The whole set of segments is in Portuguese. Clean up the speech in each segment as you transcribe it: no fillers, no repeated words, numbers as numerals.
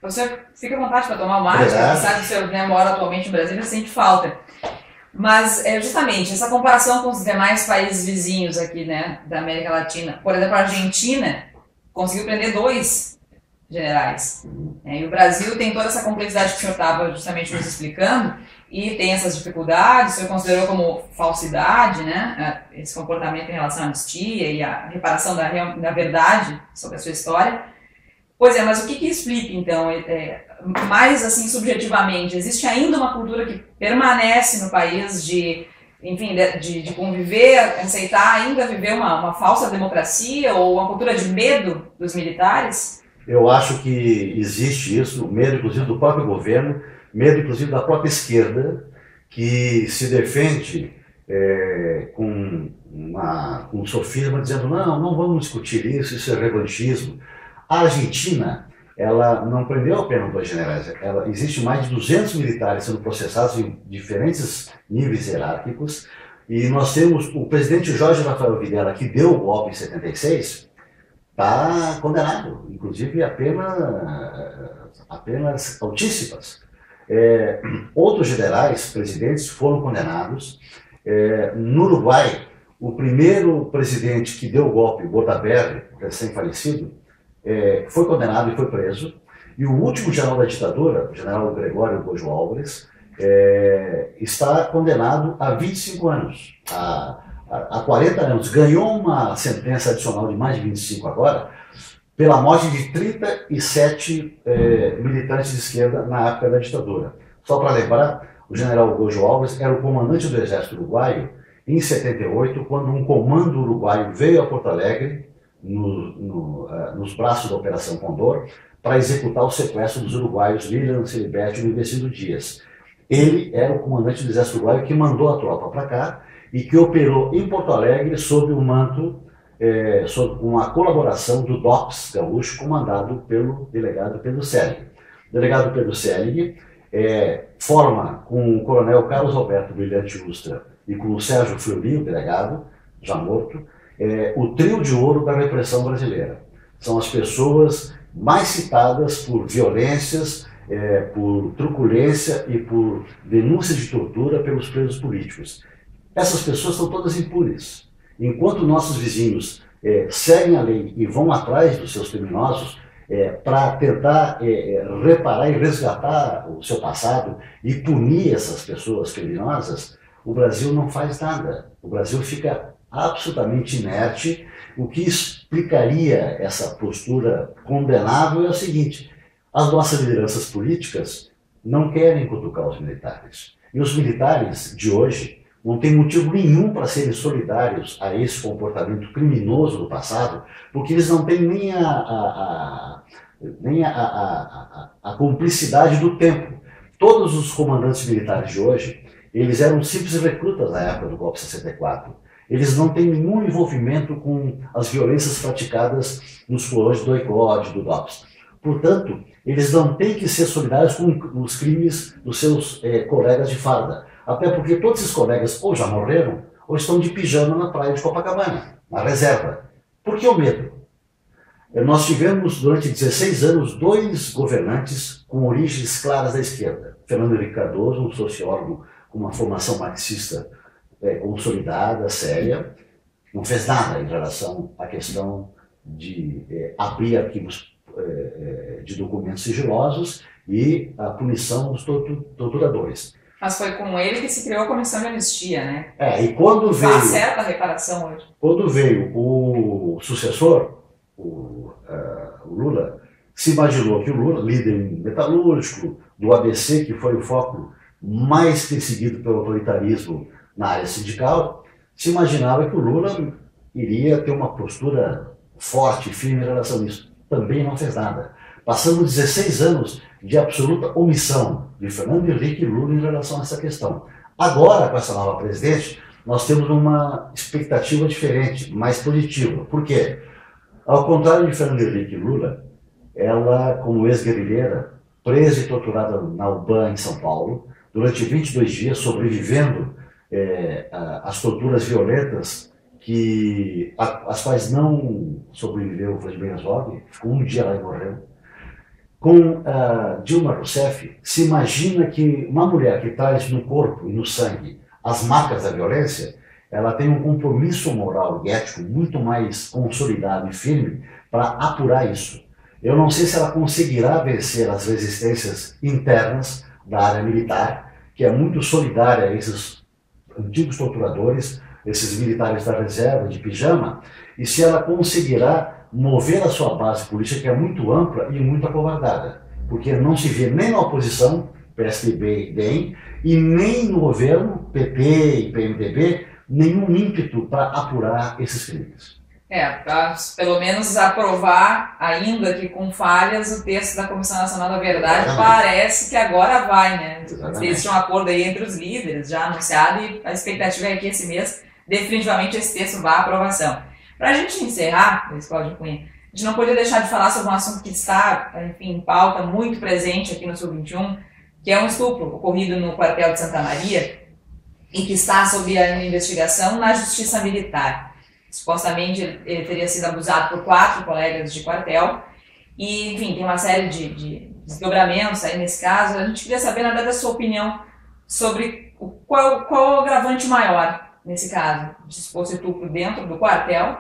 O senhor fica à vontade para tomar o mate, sabe que o senhor, né, mora atualmente em Brasília, sente falta. Mas, justamente, essa comparação com os demais países vizinhos aqui, né, da América Latina, por exemplo, a Argentina conseguiu prender 2 generais. E o Brasil tem toda essa complexidade que o senhor estava justamente nos explicando, e tem essas dificuldades, o senhor considerou como falsidade, né, esse comportamento em relação à anistia e a reparação da verdade sobre a sua história. Pois é, mas o que explica, então, mais assim, subjetivamente, existe ainda uma cultura que permanece no país de, enfim, de conviver, aceitar ainda viver uma falsa democracia ou uma cultura de medo dos militares? Eu acho que existe isso, medo inclusive do próprio governo, medo inclusive da própria esquerda, que se defende com um sofisma dizendo não vamos discutir isso é revanchismo. A Argentina, ela não prendeu apenas 2 generais, existe mais de 200 militares sendo processados em diferentes níveis hierárquicos, e nós temos o presidente Jorge Rafael Videla, que deu o golpe em 76, está condenado, inclusive a penas altíssimas. Outros generais, presidentes, foram condenados. No Uruguai, o primeiro presidente que deu o golpe, Bordaberry, recém-falecido, foi condenado e foi preso. E o último general da ditadura, o general Gregório Gojo Álvares, está condenado a 25 anos, há 40 anos. Ganhou uma sentença adicional de mais de 25 agora, pela morte de 37 militantes de esquerda na época da ditadura. Só para lembrar, o general Gojo Álvares era o comandante do exército uruguaio em 78, quando um comando uruguaio veio a Porto Alegre, nos braços da Operação Condor, para executar o sequestro dos uruguaios Lilian Celibetti e Vecino Dias. Ele era o comandante do exército uruguaio que mandou a tropa para cá e que operou em Porto Alegre sob o manto, sob uma colaboração do DOPS gaúcho, comandado pelo delegado Pedro Selig. O delegado Pedro Selig forma com o coronel Carlos Alberto Brilhante Ustra e com o Sérgio Fleury, o delegado, já morto, o trio de ouro da repressão brasileira. São as pessoas mais citadas por violências, por truculência e por denúncias de tortura pelos presos políticos. Essas pessoas são todas impunes. Enquanto nossos vizinhos seguem a lei e vão atrás dos seus criminosos para tentar reparar e resgatar o seu passado e punir essas pessoas criminosas, o Brasil não faz nada. O Brasil fica absolutamente inerte. O que explicaria essa postura condenável é o seguinte: as nossas lideranças políticas não querem cutucar os militares. E os militares de hoje não têm motivo nenhum para serem solidários a esse comportamento criminoso do passado, porque eles não têm nem a cumplicidade do tempo. Todos os comandantes militares de hoje, eles eram simples recrutas na época do golpe 64. Eles não têm nenhum envolvimento com as violências praticadas nos furões do ECOD, do DOPS. Portanto, eles não têm que ser solidários com os crimes dos seus colegas de farda. Até porque todos esses colegas ou já morreram ou estão de pijama na praia de Copacabana, na reserva. Por que o medo? Nós tivemos durante 16 anos 2 governantes com origens claras da esquerda. Fernando Henrique Cardoso, um sociólogo com uma formação marxista consolidada, séria, não fez nada em relação à questão de abrir arquivos de documentos sigilosos e a punição dos torturadores. Mas foi com ele que se criou a Comissão de Anistia, né? E quando veio... Faz certa reparação hoje. Quando veio o sucessor, o Lula, se imaginou que o Lula, líder metalúrgico do ABC, que foi o foco mais perseguido pelo autoritarismo na área sindical, se imaginava que o Lula iria ter uma postura forte e firme em relação a isso. Também não fez nada. Passamos 16 anos de absoluta omissão de Fernando Henrique Lula em relação a essa questão. Agora, com essa nova presidente, nós temos uma expectativa diferente, mais positiva. Por quê? Ao contrário de Fernando Henrique Lula, ela, como ex-guerrilheira, presa e torturada na UBAN em São Paulo, durante 22 dias, sobrevivendo às torturas violentas às quais não sobreviveu o Vladimir Herzog, ficou um dia lá e morreu. Com Dilma Rousseff, se imagina que uma mulher que traz no corpo e no sangue as marcas da violência, ela tem um compromisso moral e ético muito mais consolidado e firme para apurar isso. Eu não sei se ela conseguirá vencer as resistências internas da área militar, que é muito solidária a esses antigos torturadores, esses militares da reserva de pijama, e se ela conseguirá mover a sua base política, que é muito ampla e muito acovardada, porque não se vê nem na oposição, PSDB e DEM, e nem no governo, PP e PMDB, nenhum ímpeto para apurar esses crimes. Para pelo menos aprovar, ainda que com falhas, o texto da Comissão Nacional da Verdade. Exatamente. Parece que agora vai, né? Existe um acordo aí entre os líderes, já anunciado, e a expectativa é que esse mês, definitivamente, esse texto vá à aprovação. Para a gente encerrar, Luiz Cláudio Cunha, a gente não podia deixar de falar sobre um assunto que está, enfim, em pauta, muito presente aqui no Sul-21, que é um estupro ocorrido no quartel de Santa Maria e que está sob a investigação na Justiça Militar. Supostamente ele teria sido abusado por 4 colegas de quartel e, enfim, tem uma série de desdobramentos aí nesse caso. A gente queria saber, na verdade, a sua opinião sobre qual o agravante maior nesse caso, de suposto estupro dentro do quartel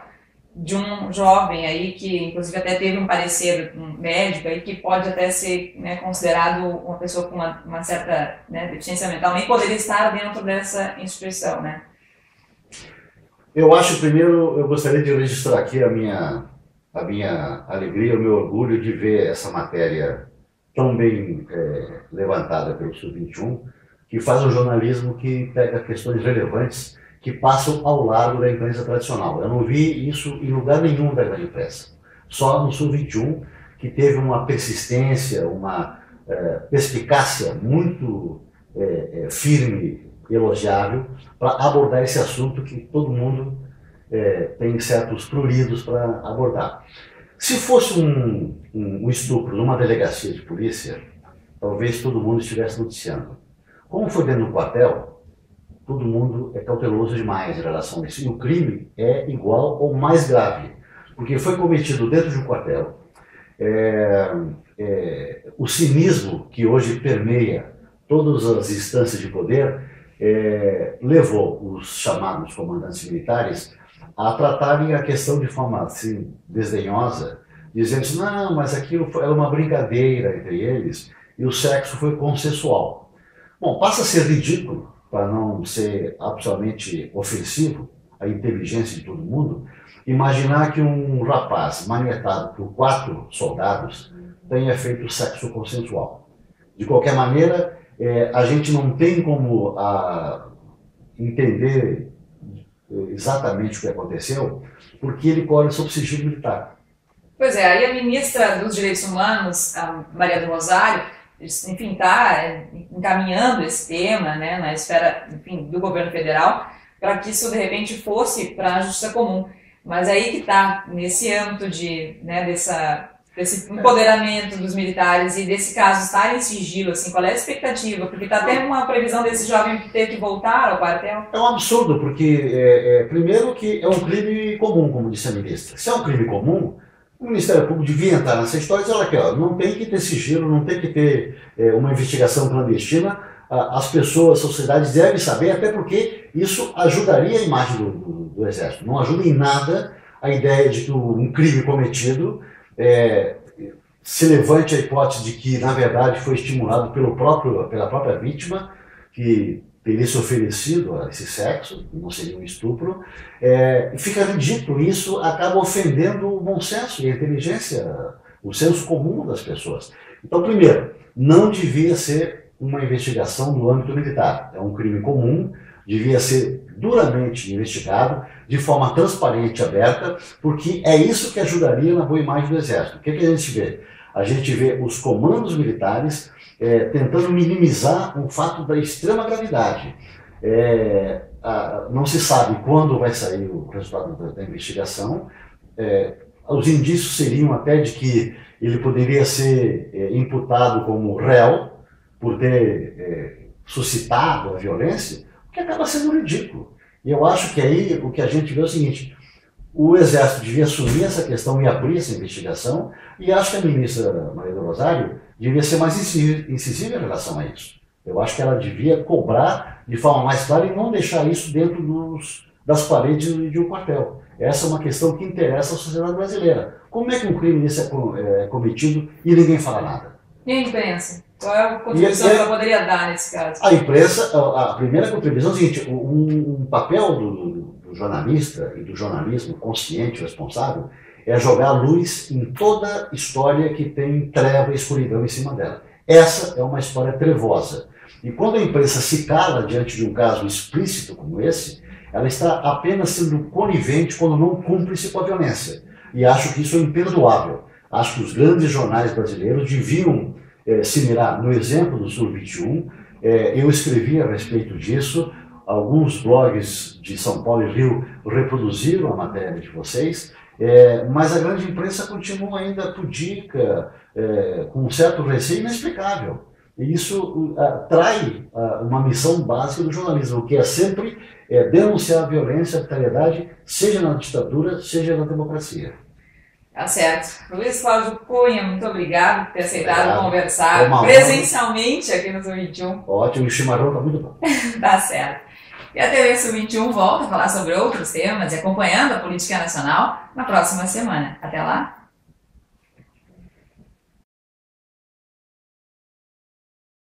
de um jovem aí que, inclusive, até teve um parecer médico aí que pode até ser, né, considerado uma pessoa com uma certa, né, deficiência mental, nem poderia estar dentro dessa instituição, né? Eu acho, primeiro, eu gostaria de registrar aqui a minha alegria, o meu orgulho de ver essa matéria tão bem levantada pelo Sul-21, que faz um jornalismo que pega questões relevantes que passam ao largo da imprensa tradicional. Eu não vi isso em lugar nenhum da grande imprensa. Só no Sul-21, que teve uma persistência, uma perspicácia muito firme, elogiável, para abordar esse assunto que todo mundo tem certos pruridos para abordar. Se fosse um estupro numa delegacia de polícia, talvez todo mundo estivesse noticiando. Como foi dentro do quartel, todo mundo é cauteloso demais em relação a isso. E o crime é igual ou mais grave, porque foi cometido dentro de um quartel. O cinismo que hoje permeia todas as instâncias de poder levou os chamados comandantes militares a tratarem a questão de forma assim, desdenhosa, dizendo assim, não, mas aquilo era uma brincadeira entre eles e o sexo foi consensual. Bom, passa a ser ridículo, para não ser absolutamente ofensivo à inteligência de todo mundo, imaginar que um rapaz manietado por 4 soldados tenha feito sexo consensual. De qualquer maneira, a gente não tem como entender exatamente o que aconteceu, porque ele corre sob sigilo militar. Pois é, aí a ministra dos Direitos Humanos, a Maria do Rosário, enfim, está encaminhando esse tema, né, na esfera, enfim, do governo federal, para que isso, de repente, fosse para a justiça comum. Mas aí que está, nesse âmbito desse empoderamento dos militares e desse caso estar em sigilo, assim, qual é a expectativa? Porque está até uma previsão desse jovem ter que voltar ao quartel. É um absurdo, porque, primeiro, que é um crime comum, como disse a ministra. Se é um crime comum, o Ministério Público devia entrar nessa história e dizer, olha aqui, ó, não tem que ter sigilo, não tem que ter uma investigação clandestina, as pessoas, a sociedade devem saber, até porque isso ajudaria a imagem do Exército. Não ajuda em nada a ideia de que um crime cometido se levante a hipótese de que, na verdade, foi estimulado pela própria vítima, que teria se oferecido a esse sexo, não seria um estupro, fica ridículo. Isso acaba ofendendo o bom senso e a inteligência, o senso comum das pessoas. Então, primeiro, não devia ser uma investigação no âmbito militar. É um crime comum, devia ser duramente investigado, de forma transparente e aberta, porque é isso que ajudaria na boa imagem do Exército. O que a gente vê? A gente vê os comandos militares tentando minimizar um fato da extrema gravidade. Não se sabe quando vai sair o resultado da investigação. Os indícios seriam até de que ele poderia ser imputado como réu por ter suscitado a violência, que acaba sendo ridículo. E eu acho que aí o que a gente vê é o seguinte, O Exército devia assumir essa questão e abrir essa investigação, e acho que a ministra Maria do Rosário devia ser mais incisiva em relação a isso. Eu acho que ela devia cobrar de forma mais clara e não deixar isso dentro das paredes de um quartel. Essa é uma questão que interessa à sociedade brasileira. Como é que um crime desse é cometido e ninguém fala nada? E a imprensa? Qual é a contribuição que ela poderia dar nesse caso? A imprensa, a primeira contribuição é o seguinte, um papel do jornalista e do jornalismo consciente, responsável, é jogar luz em toda história que tem treva e escuridão em cima dela. Essa é uma história trevosa. E quando a imprensa se cala diante de um caso explícito como esse, ela está apenas sendo conivente quando não cúmplice com a violência. E acho que isso é imperdoável. Acho que os grandes jornais brasileiros deviam se mirar no exemplo do Sul 21. Eu escrevi a respeito disso. Alguns blogs de São Paulo e Rio reproduziram a matéria de vocês, mas a grande imprensa continua ainda pudica, com um certo receio inexplicável. E isso trai uma missão básica do jornalismo, que é sempre denunciar a violência, a arbitrariedade, seja na ditadura, seja na democracia. Tá certo. Luiz Cláudio Cunha, muito obrigado por ter aceitado conversar presencialmente aqui no Sul 21. Ótimo, o chimarrão está muito bom. Tá certo. E a TV Sul 21 volta a falar sobre outros temas e acompanhando a política nacional na próxima semana. Até lá!